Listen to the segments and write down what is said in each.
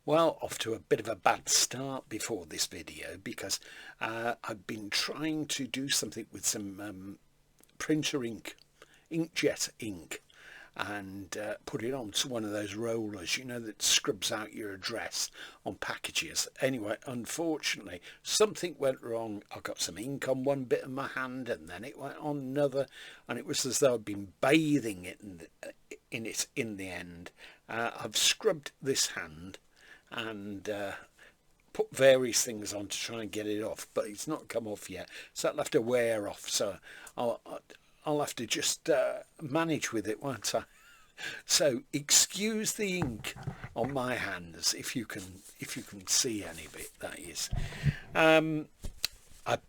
Well, off to a bit of a bad start before this video because I've been trying to do something with some printer ink, inkjet ink, and put it onto one of those rollers, you know, that scrubs out your address on packages. Anyway, unfortunately, something went wrong. I got some ink on one bit of my hand, and then it went on another, and it was as though I'd been bathing it in the end. I've scrubbed this hand and put various things on to try and get it off, but it's not come off yet, so it'll have to wear off. So I'll have to just manage with it, won't I? So excuse the ink on my hands if you can see any of it. That is. I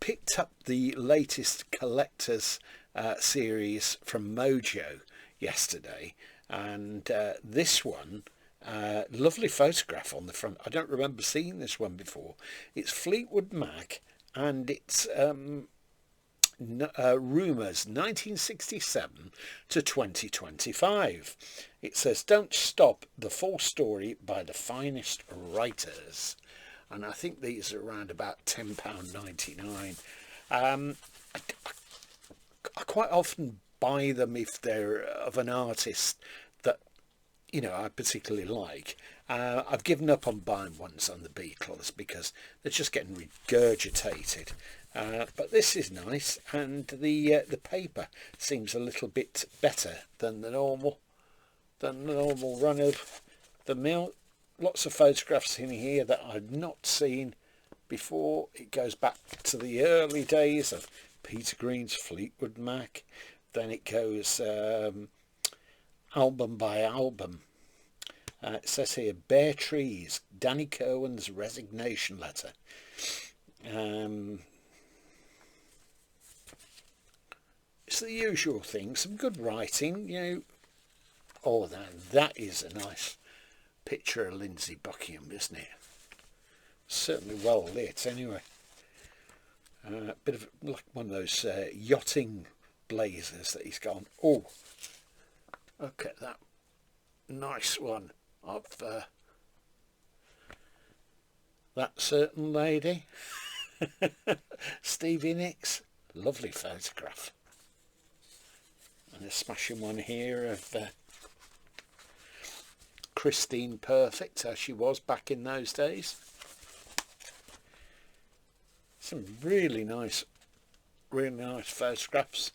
picked up the latest collector's series from Mojo yesterday, and this one. Lovely photograph on the front. I don't remember seeing this one before. It's Fleetwood Mac, and it's rumours 1967 to 2025. It says, "Don't stop the full story by the finest writers," and I think these are around about £10.99. I quite often buy them if they're of an artist that I particularly like. I've given up on buying ones on the Beatles because they're just getting regurgitated. But this is nice, and the paper seems a little bit better than the normal run of the mill. Lots of photographs in here that I've not seen before. It goes back to the early days of Peter Green's Fleetwood Mac. Then it goes album by album. It says here, Bare Trees, Danny Cohen's resignation letter. It's the usual thing, some good writing, Oh, that is a nice picture of Lindsay Buckingham, isn't it? Certainly well lit, anyway. A bit of like one of those yachting blazers that he's got on. Oh, look at that nice one of that certain lady. Stevie Nicks. Lovely photograph. And a smashing one here of Christine Perfect, as she was back in those days. Some really nice photographs.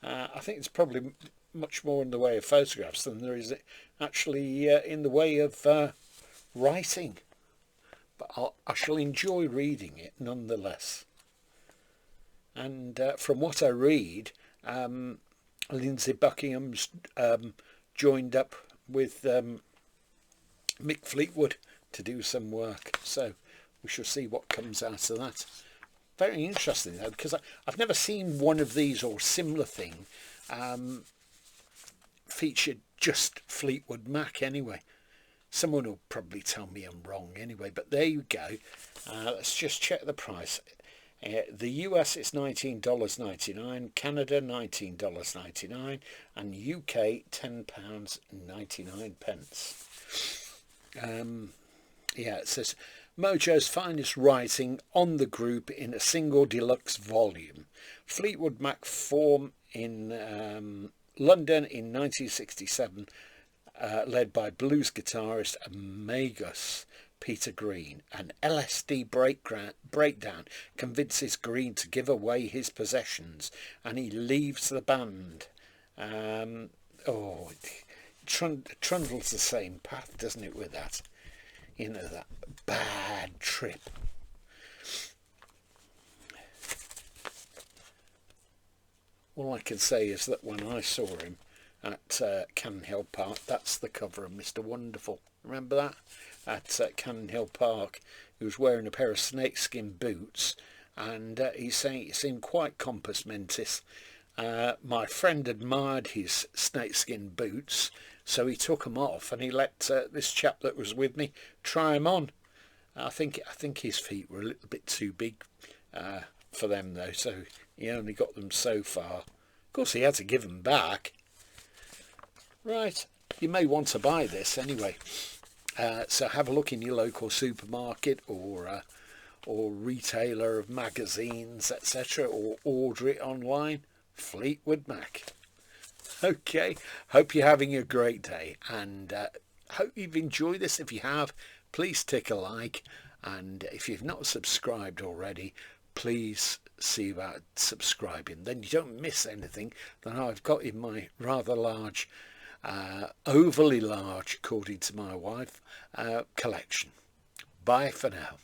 I think it's probably much more in the way of photographs than there is actually in the way of writing. But I shall enjoy reading it nonetheless. And from what I read, Lindsay Buckingham's joined up with Mick Fleetwood to do some work. So we shall see what comes out of that. Very interesting though, because I've never seen one of these or similar thing featured just Fleetwood Mac anyway. Someone will probably tell me I'm wrong anyway, but there you go. Let's just check the price. The US is $19.99, Canada $19.99, and UK £10.99. Yeah, it says Mojo's finest writing on the group in a single deluxe volume. Fleetwood Mac form in London in 1967, led by blues guitarist Magus Peter Green. An LSD breakdown convinces Green to give away his possessions, and he leaves the band. Trundles the same path, doesn't it, with that? That bad trip. All I can say is that when I saw him at Cannon Hill Park, that's the cover of Mr. Wonderful. Remember that? At Cannon Hill Park, he was wearing a pair of snakeskin boots, and he's saying it seemed quite compos mentis. My friend admired his snakeskin boots, so he took them off, and he let this chap that was with me try them on. I think his feet were a little bit too big for them though, so he only got them so far. Of course, he had to give them back. Right, you may want to buy this anyway. So have a look in your local supermarket or retailer of magazines, etc., or order it online. Fleetwood Mac. Okay, hope you're having a great day, and hope you've enjoyed this. If you have, please tick a like, and if you've not subscribed already, please see about subscribing. Then you don't miss anything that I've got in my rather large, overly large, according to my wife, collection. Bye for now.